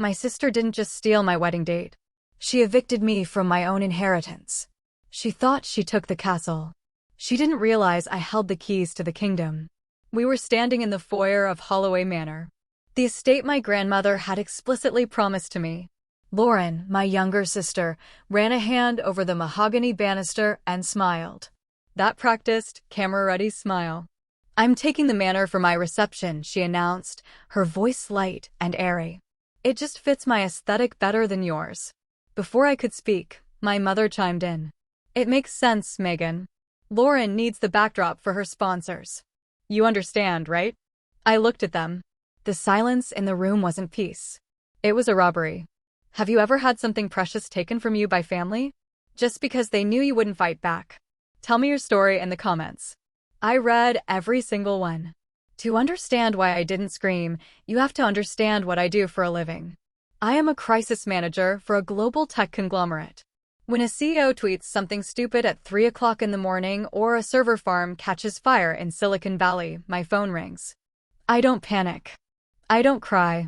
My sister didn't just steal my wedding date. She evicted me from my own inheritance. She thought she took the castle. She didn't realize I held the keys to the kingdom. We were standing in the foyer of Holloway Manor, the estate my grandmother had explicitly promised to me. Lauren, my younger sister, ran a hand over the mahogany banister and smiled. That practiced, camera-ready smile. "I'm taking the manor for my reception," she announced, her voice light and airy. "It just fits my aesthetic better than yours." Before I could speak, my mother chimed in. "It makes sense, Megan. Lauren needs the backdrop for her sponsors. You understand, right?" I looked at them. The silence in the room wasn't peace. It was a robbery. Have you ever had something precious taken from you by family? Just because they knew you wouldn't fight back? Tell me your story in the comments. I read every single one. To understand why I didn't scream, you have to understand what I do for a living. I am a crisis manager for a global tech conglomerate. When a CEO tweets something stupid at 3 o'clock in the morning or a server farm catches fire in Silicon Valley, my phone rings. I don't panic. I don't cry.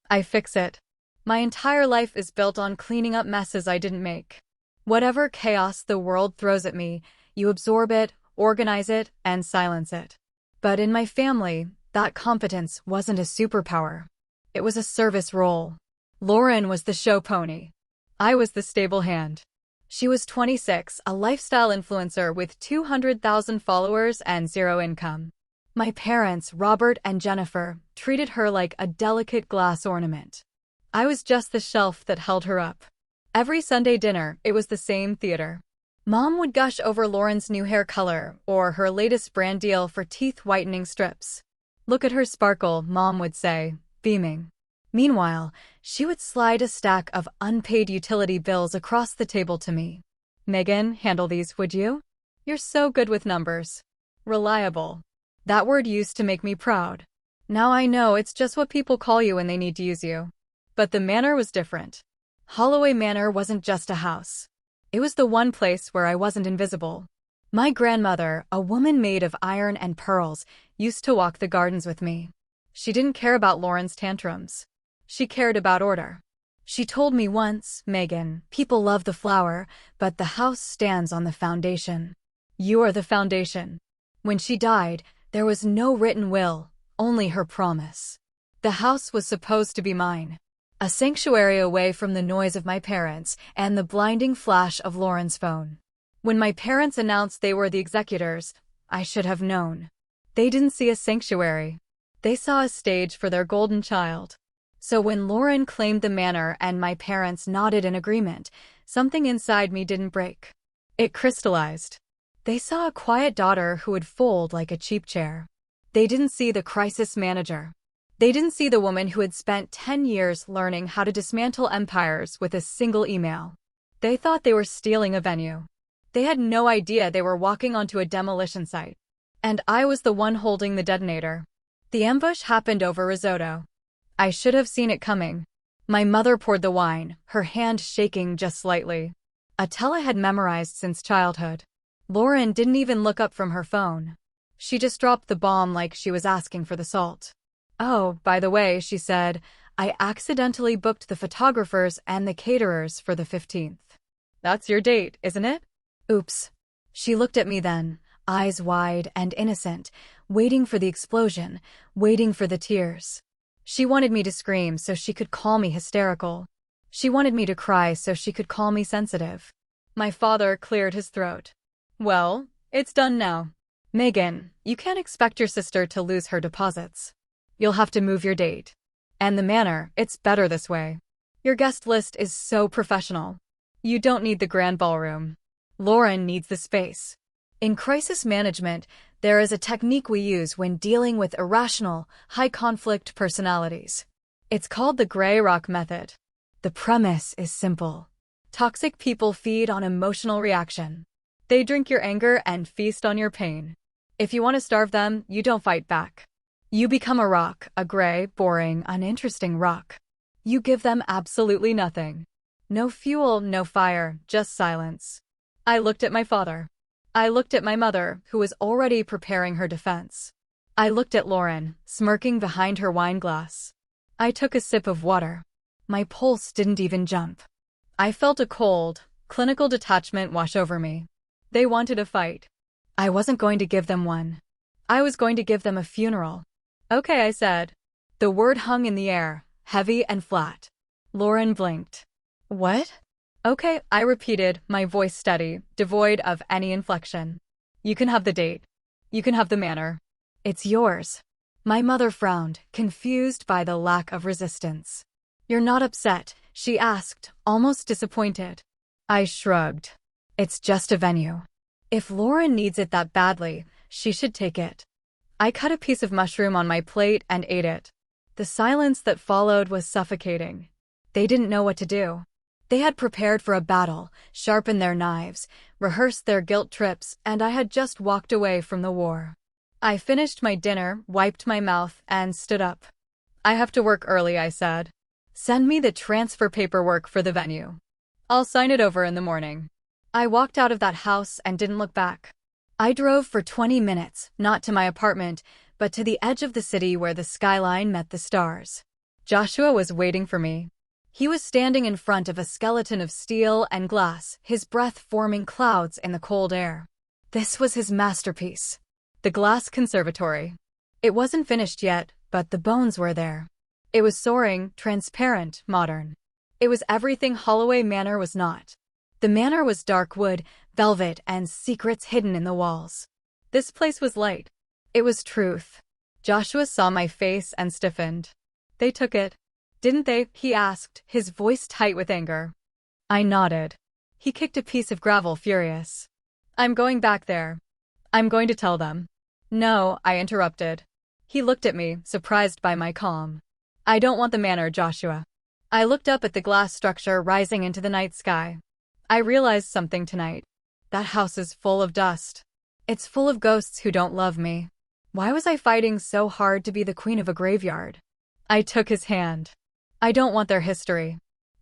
I fix it. My entire life is built on cleaning up messes I didn't make. Whatever chaos the world throws at me, you absorb it, organize it, and silence it. But in my family, that competence wasn't a superpower. It was a service role. Lauren was the show pony. I was the stable hand. She was 26, a lifestyle influencer with 200,000 followers and zero income. My parents, Robert and Jennifer, treated her like a delicate glass ornament. I was just the shelf that held her up. Every Sunday dinner, it was the same theater. Mom would gush over Lauren's new hair color or her latest brand deal for teeth whitening strips. "Look at her sparkle," Mom would say, beaming. Meanwhile, she would slide a stack of unpaid utility bills across the table to me. "Megan, handle these, would you? You're so good with numbers." Reliable. That word used to make me proud. Now I know it's just what people call you when they need to use you. But the manor was different. Holloway Manor wasn't just a house. It was the one place where I wasn't invisible. My grandmother, a woman made of iron and pearls, used to walk the gardens with me. She didn't care about Lauren's tantrums. She cared about order. She told me once, "Megan, people love the flower, but the house stands on the foundation. You are the foundation." When she died, there was no written will, only her promise. The house was supposed to be mine. A sanctuary away from the noise of my parents and the blinding flash of Lauren's phone. When my parents announced they were the executors, I should have known. They didn't see a sanctuary. They saw a stage for their golden child. So when Lauren claimed the manor and my parents nodded in agreement, something inside me didn't break. It crystallized. They saw a quiet daughter who would fold like a cheap chair. They didn't see the crisis manager. They didn't see the woman who had spent 10 years learning how to dismantle empires with a single email. They thought they were stealing a venue. They had no idea they were walking onto a demolition site. And I was the one holding the detonator. The ambush happened over risotto. I should have seen it coming. My mother poured the wine, her hand shaking just slightly. A tell I had memorized since childhood. Lauren didn't even look up from her phone. She just dropped the bomb like she was asking for the salt. "Oh, by the way," she said, "I accidentally booked the photographers and the caterers for the 15th. That's your date, isn't it?" Oops. She looked at me then, eyes wide and innocent, waiting for the explosion, waiting for the tears. She wanted me to scream so she could call me hysterical. She wanted me to cry so she could call me sensitive. My father cleared his throat. "Well, it's done now. Megan, you can't expect your sister to lose her deposits. You'll have to move your date. And the manor, it's better this way. Your guest list is so professional. You don't need the grand ballroom. Lauren needs the space." In crisis management, there is a technique we use when dealing with irrational, high-conflict personalities. It's called the gray rock method. The premise is simple. Toxic people feed on emotional reaction. They drink your anger and feast on your pain. If you want to starve them, you don't fight back. You become a rock, a gray, boring, uninteresting rock. You give them absolutely nothing. No fuel, no fire, just silence. I looked at my father. I looked at my mother, who was already preparing her defense. I looked at Lauren, smirking behind her wine glass. I took a sip of water. My pulse didn't even jump. I felt a cold, clinical detachment wash over me. They wanted a fight. I wasn't going to give them one. I was going to give them a funeral. Okay, I said. The word hung in the air, heavy and flat. Lauren blinked. What? Okay, I repeated, my voice steady, devoid of any inflection. You can have the date. You can have the manor. It's yours. My mother frowned, confused by the lack of resistance. You're not upset, she asked, almost disappointed. I shrugged. It's just a venue. If Lauren needs it that badly, she should take it. I cut a piece of mushroom on my plate and ate it. The silence that followed was suffocating. They didn't know what to do. They had prepared for a battle, sharpened their knives, rehearsed their guilt trips, and I had just walked away from the war. I finished my dinner, wiped my mouth, and stood up. I have to work early, I said. Send me the transfer paperwork for the venue. I'll sign it over in the morning. I walked out of that house and didn't look back. I drove for 20 minutes, not to my apartment, but to the edge of the city where the skyline met the stars. Joshua was waiting for me. He was standing in front of a skeleton of steel and glass, his breath forming clouds in the cold air. This was his masterpiece. The Glass Conservatory. It wasn't finished yet, but the bones were there. It was soaring, transparent, modern. It was everything Holloway Manor was not. The manor was dark wood, velvet, and secrets hidden in the walls. This place was light. It was truth. Joshua saw my face and stiffened. They took it. Didn't they? He asked, his voice tight with anger. I nodded. He kicked a piece of gravel, furious. I'm going back there. I'm going to tell them. No, I interrupted. He looked at me, surprised by my calm. I don't want the manor, Joshua. I looked up at the glass structure rising into the night sky. I realized something tonight. That house is full of dust. It's full of ghosts who don't love me. Why was I fighting so hard to be the queen of a graveyard? I took his hand. I don't want their history.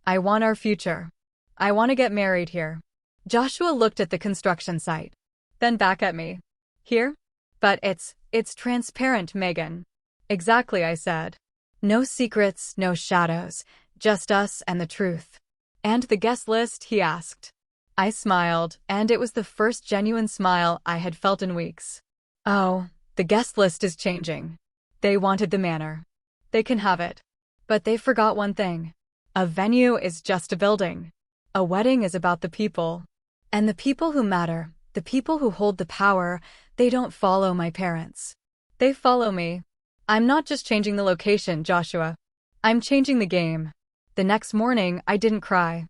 I want our future. I want to get married here. Joshua looked at the construction site. Then back at me. Here? But it's transparent, Megan. Exactly, I said. No secrets, no shadows, just us and the truth. And the guest list, he asked. I smiled, and it was the first genuine smile I had felt in weeks. Oh, the guest list is changing. They wanted the manor. They can have it. But they forgot one thing. A venue is just a building. A wedding is about the people. And the people who matter, the people who hold the power, they don't follow my parents. They follow me. I'm not just changing the location, Joshua. I'm changing the game. The next morning, I didn't cry.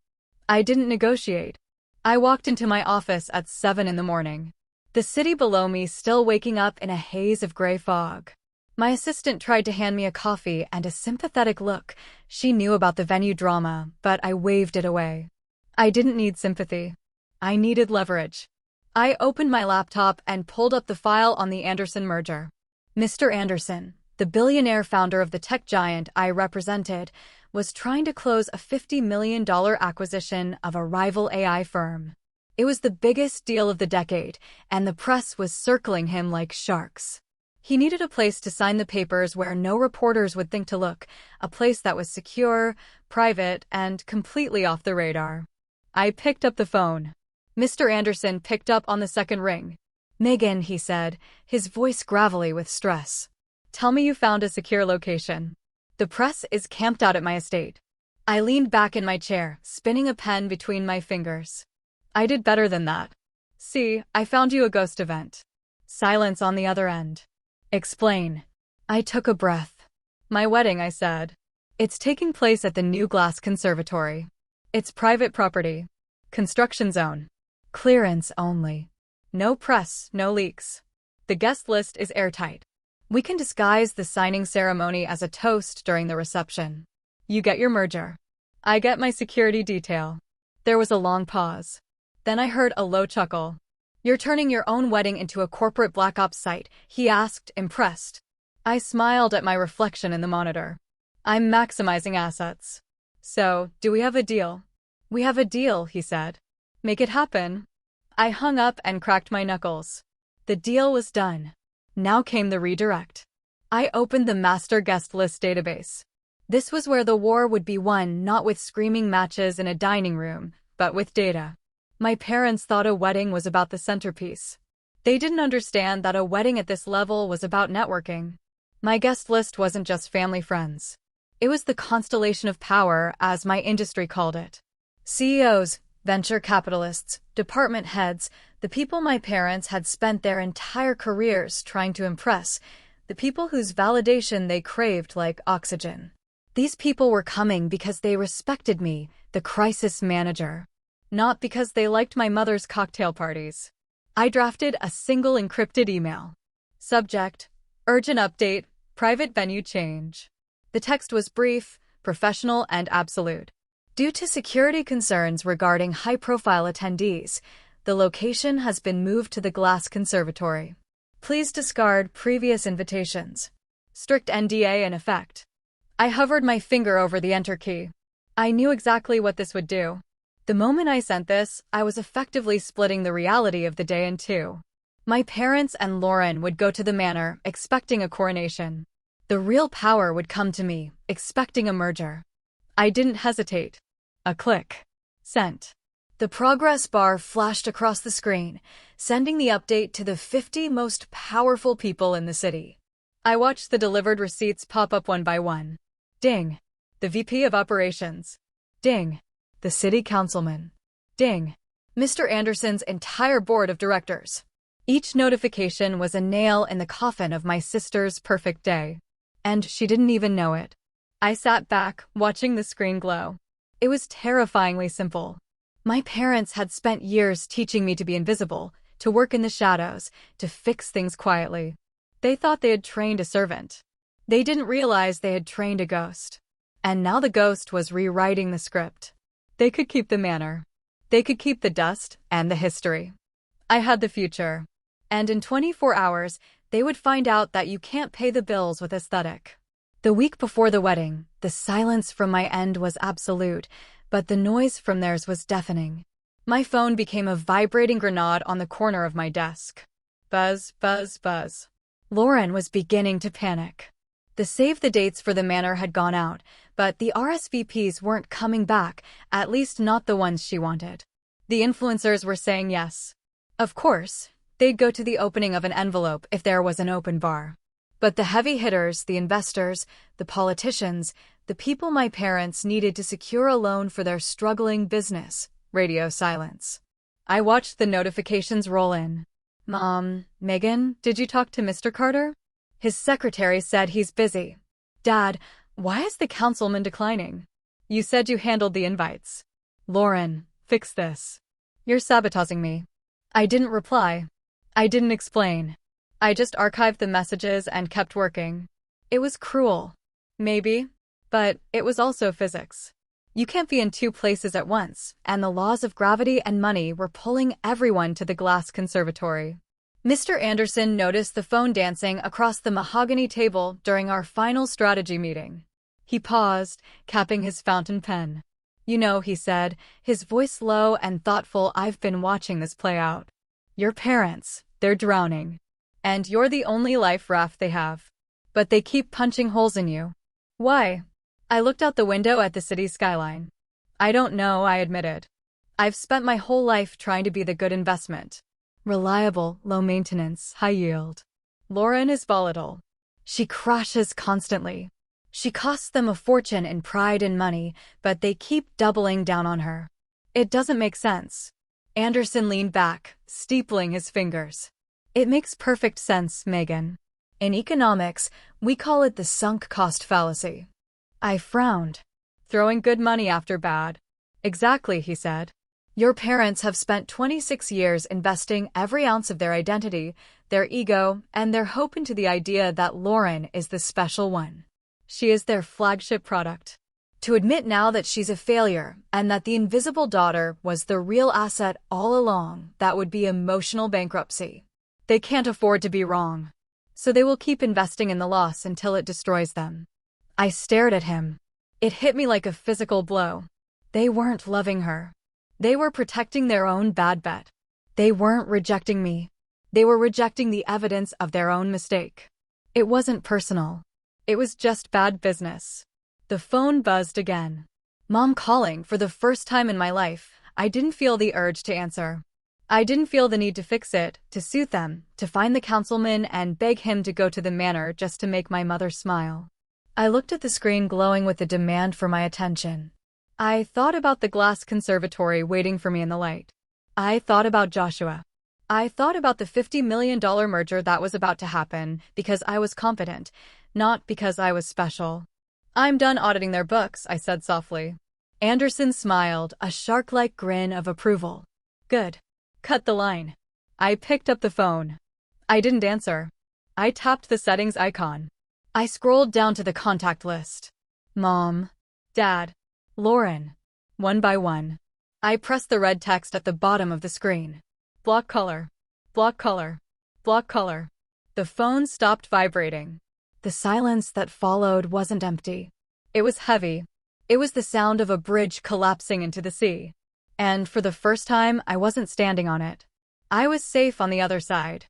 I didn't negotiate. I walked into my office at 7 in the morning. The city below me still waking up in a haze of gray fog. My assistant tried to hand me a coffee and a sympathetic look. She knew about the venue drama, but I waved it away. I didn't need sympathy. I needed leverage. I opened my laptop and pulled up the file on the Anderson merger. Mr. Anderson, the billionaire founder of the tech giant I represented, was trying to close a $50 million acquisition of a rival AI firm. It was the biggest deal of the decade, and the press was circling him like sharks. He needed a place to sign the papers where no reporters would think to look, a place that was secure, private, and completely off the radar. I picked up the phone. Mr. Anderson picked up on the second ring. Megan, he said, his voice gravelly with stress. Tell me you found a secure location. The press is camped out at my estate. I leaned back in my chair, spinning a pen between my fingers. I did better than that. See, I found you a ghost event. Silence on the other end. Explain. I took a breath. My wedding, I said. It's taking place at the New Glass Conservatory. It's private property. Construction zone. Clearance only. No press, no leaks. The guest list is airtight. We can disguise the signing ceremony as a toast during the reception. You get your merger. I get my security detail. There was a long pause. Then I heard a low chuckle. You're turning your own wedding into a corporate black ops site, he asked, impressed. I smiled at my reflection in the monitor. I'm maximizing assets. So, do we have a deal? We have a deal, he said. Make it happen. I hung up and cracked my knuckles. The deal was done. Now came the redirect. I opened the master guest list database. This was where the war would be won, not with screaming matches in a dining room, but with data. My parents thought a wedding was about the centerpiece. They didn't understand that a wedding at this level was about networking. My guest list wasn't just family friends. It was the constellation of power, as my industry called it. CEOs, venture capitalists, department heads, the people my parents had spent their entire careers trying to impress, the people whose validation they craved like oxygen. These people were coming because they respected me, the crisis manager, not because they liked my mother's cocktail parties. I drafted a single encrypted email. Subject: urgent update, private venue change. The text was brief, professional, and absolute. Due to security concerns regarding high-profile attendees, the location has been moved to the Glass Conservatory. Please discard previous invitations. Strict NDA in effect. I hovered my finger over the Enter key. I knew exactly what this would do. The moment I sent this, I was effectively splitting the reality of the day in two. My parents and Lauren would go to the manor, expecting a coronation. The real power would come to me, expecting a merger. I didn't hesitate. A click. Sent. The progress bar flashed across the screen, sending the update to the 50 most powerful people in the city. I watched the delivered receipts pop up one by one. Ding. The VP of Operations. Ding. The City Councilman. Ding. Mr. Anderson's entire board of directors. Each notification was a nail in the coffin of my sister's perfect day. And she didn't even know it. I sat back, watching the screen glow. It was terrifyingly simple. My parents had spent years teaching me to be invisible, to work in the shadows, to fix things quietly. They thought they had trained a servant. They didn't realize they had trained a ghost. And now the ghost was rewriting the script. They could keep the manor. They could keep the dust and the history. I had the future. And in 24 hours, they would find out that you can't pay the bills with aesthetic. The week before the wedding, the silence from my end was absolute, but the noise from theirs was deafening. My phone became a vibrating grenade on the corner of my desk. Buzz, buzz, buzz. Lauren was beginning to panic. The save the dates for the manor had gone out, but the RSVPs weren't coming back, at least not the ones she wanted. The influencers were saying yes. Of course, they'd go to the opening of an envelope if there was an open bar. But the heavy hitters, the investors, the politicians, the people my parents needed to secure a loan for their struggling business, radio silence. I watched the notifications roll in. Mom, Megan, did you talk to Mr. Carter? His secretary said he's busy. Dad, why is the councilman declining? You said you handled the invites. Lauren, fix this. You're sabotaging me. I didn't reply. I didn't explain. I just archived the messages and kept working. It was cruel. Maybe. But it was also physics. You can't be in two places at once, and the laws of gravity and money were pulling everyone to the Glass Conservatory. Mr. Anderson noticed the phone dancing across the mahogany table during our final strategy meeting. He paused, capping his fountain pen. You know, he said, his voice low and thoughtful, I've been watching this play out. Your parents, they're drowning. And you're the only life raft they have. But they keep punching holes in you. Why? I looked out the window at the city skyline. I don't know, I admitted. I've spent my whole life trying to be the good investment. Reliable, low maintenance, high yield. Lauren is volatile. She crashes constantly. She costs them a fortune in pride and money, but they keep doubling down on her. It doesn't make sense. Anderson leaned back, steepling his fingers. It makes perfect sense, Megan. In economics, we call it the sunk cost fallacy. I frowned. Throwing good money after bad. Exactly, he said. Your parents have spent 26 years investing every ounce of their identity, their ego, and their hope into the idea that Lauren is the special one. She is their flagship product. To admit now that she's a failure and that the invisible daughter was the real asset all along, that would be emotional bankruptcy. They can't afford to be wrong. So they will keep investing in the loss until it destroys them. I stared at him. It hit me like a physical blow. They weren't loving her. They were protecting their own bad bet. They weren't rejecting me. They were rejecting the evidence of their own mistake. It wasn't personal. It was just bad business. The phone buzzed again. Mom calling for the first time in my life. I didn't feel the urge to answer. I didn't feel the need to fix it, to suit them, to find the councilman and beg him to go to the manor just to make my mother smile. I looked at the screen glowing with the demand for my attention. I thought about the glass conservatory waiting for me in the light. I thought about Joshua. I thought about the $50 million merger that was about to happen because I was competent, not because I was special. I'm done auditing their books, I said softly. Anderson smiled, a shark-like grin of approval. Good. Cut the line. I picked up the phone. I didn't answer. I tapped the settings icon. I scrolled down to the contact list. Mom. Dad. Lauren. One by one. I pressed the red text at the bottom of the screen. Block color. Block color. Block color. The phone stopped vibrating. The silence that followed wasn't empty. It was heavy. It was the sound of a bridge collapsing into the sea. And for the first time, I wasn't standing on it. I was safe on the other side.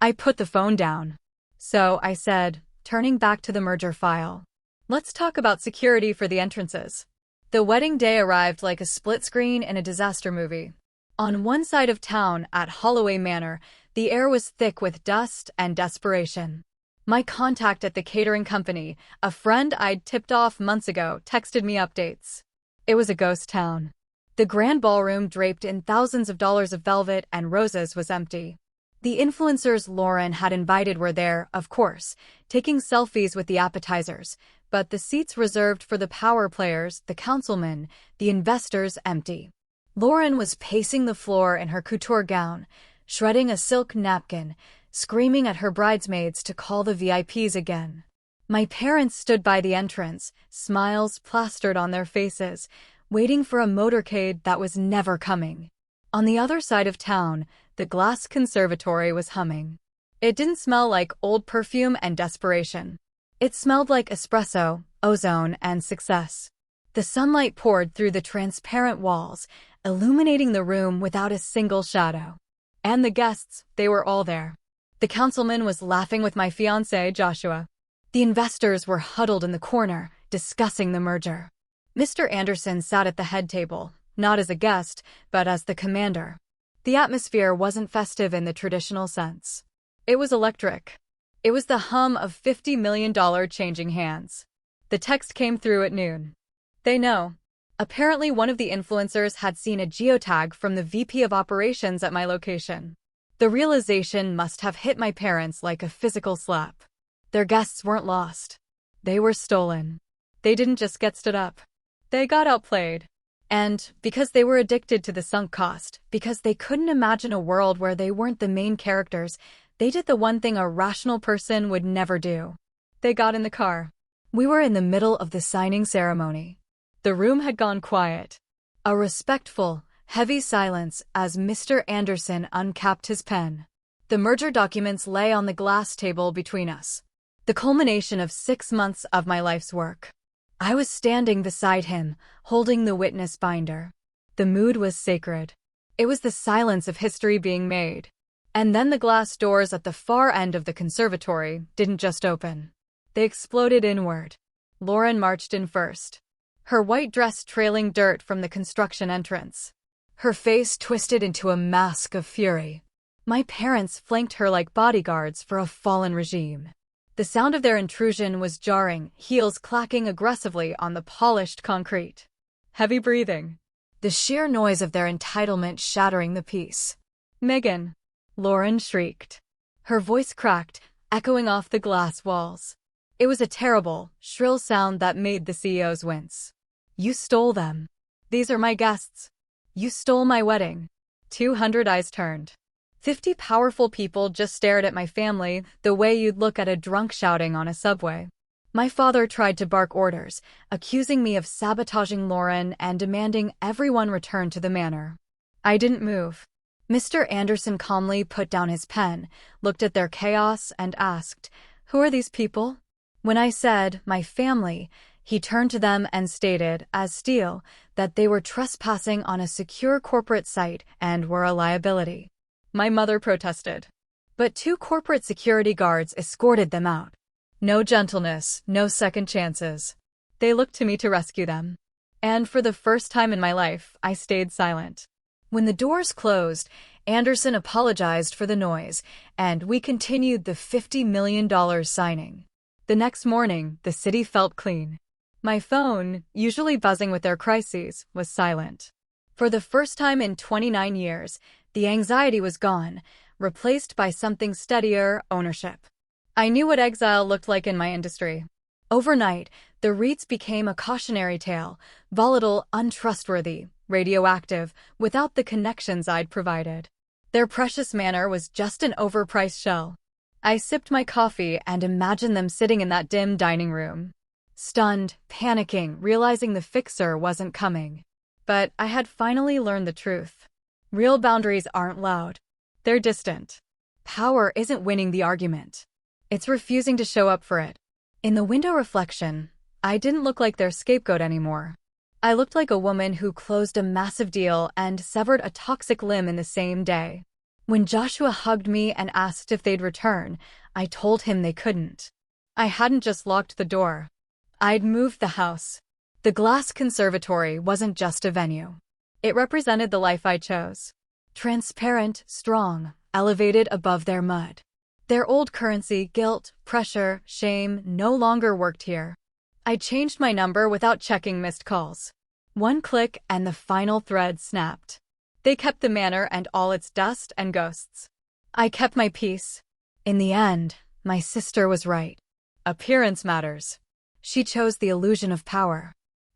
I put the phone down. So I said, turning back to the merger file. Let's talk about security for the entrances. The wedding day arrived like a split screen in a disaster movie. On one side of town, at Holloway Manor, the air was thick with dust and desperation. My contact at the catering company, a friend I'd tipped off months ago, texted me updates. It was a ghost town. The grand ballroom, draped in thousands of dollars of velvet and roses, was empty. The influencers Lauren had invited were there, of course, taking selfies with the appetizers, but the seats reserved for the power players, the councilmen, the investors, empty. Lauren was pacing the floor in her couture gown, shredding a silk napkin, screaming at her bridesmaids to call the VIPs again. My parents stood by the entrance, smiles plastered on their faces, waiting for a motorcade that was never coming. On the other side of town, the glass conservatory was humming. It didn't smell like old perfume and desperation. It smelled like espresso, ozone, and success. The sunlight poured through the transparent walls, illuminating the room without a single shadow. And the guests, they were all there. The councilman was laughing with my fiancé, Joshua. The investors were huddled in the corner, discussing the merger. Mr. Anderson sat at the head table, not as a guest, but as the commander. The atmosphere wasn't festive in the traditional sense. It was electric. It was the hum of $50 million changing hands. The text came through at noon. They know. Apparently one of the influencers had seen a geotag from the VP of operations at my location. The realization must have hit my parents like a physical slap. Their guests weren't lost. They were stolen. They didn't just get stood up. They got outplayed. And because they were addicted to the sunk cost, because they couldn't imagine a world where they weren't the main characters, they did the one thing a rational person would never do. They got in the car. We were in the middle of the signing ceremony. The room had gone quiet. A respectful, heavy silence as Mr. Anderson uncapped his pen. The merger documents lay on the glass table between us. The culmination of 6 months of my life's work. I was standing beside him, holding the witness binder. The mood was sacred. It was the silence of history being made. And then the glass doors at the far end of the conservatory didn't just open. They exploded inward. Lauren marched in first. Her white dress trailing dirt from the construction entrance. Her face twisted into a mask of fury. My parents flanked her like bodyguards for a fallen regime. The sound of their intrusion was jarring, heels clacking aggressively on the polished concrete. Heavy breathing. The sheer noise of their entitlement shattering the peace. Megan! Lauren shrieked. Her voice cracked, echoing off the glass walls. It was a terrible, shrill sound that made the CEOs wince. You stole them. These are my guests. You stole my wedding. 200 eyes turned. 50 powerful people just stared at my family the way you'd look at a drunk shouting on a subway. My father tried to bark orders, accusing me of sabotaging Lauren and demanding everyone return to the manor. I didn't move. Mr. Anderson calmly put down his pen, looked at their chaos, and asked, "Who are these people?" When I said, "My family," he turned to them and stated, as steel, that they were trespassing on a secure corporate site and were a liability. My mother protested. But 2 corporate security guards escorted them out. No gentleness, no second chances. They looked to me to rescue them. And for the first time in my life, I stayed silent. When the doors closed, Anderson apologized for the noise, and we continued the $50 million signing. The next morning, the city felt clean. My phone, usually buzzing with their crises, was silent. For the first time in 29 years, the anxiety was gone, replaced by something steadier: ownership. I knew what exile looked like in my industry. Overnight, the REITs became a cautionary tale: volatile, untrustworthy, radioactive, without the connections I'd provided. Their precious manor was just an overpriced shell. I sipped my coffee and imagined them sitting in that dim dining room, stunned, panicking, realizing the fixer wasn't coming. But I had finally learned the truth. Real boundaries aren't loud. They're distant. Power isn't winning the argument. It's refusing to show up for it. In the window reflection, I didn't look like their scapegoat anymore. I looked like a woman who closed a massive deal and severed a toxic limb in the same day. When Joshua hugged me and asked if they'd return, I told him they couldn't. I hadn't just locked the door. I'd moved the house. The glass conservatory wasn't just a venue. It represented the life I chose. Transparent, strong, elevated above their mud. Their old currency, guilt, pressure, shame, no longer worked here. I changed my number without checking missed calls. One click and the final thread snapped. They kept the manor and all its dust and ghosts. I kept my peace. In the end, my sister was right. Appearance matters. She chose the illusion of power.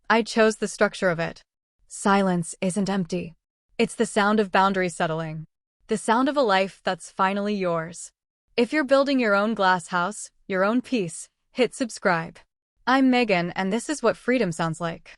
I chose the structure of it. Silence isn't empty. It's the sound of boundaries settling. The sound of a life that's finally yours. If you're building your own glass house, your own peace, hit subscribe. I'm Megan, and this is what freedom sounds like.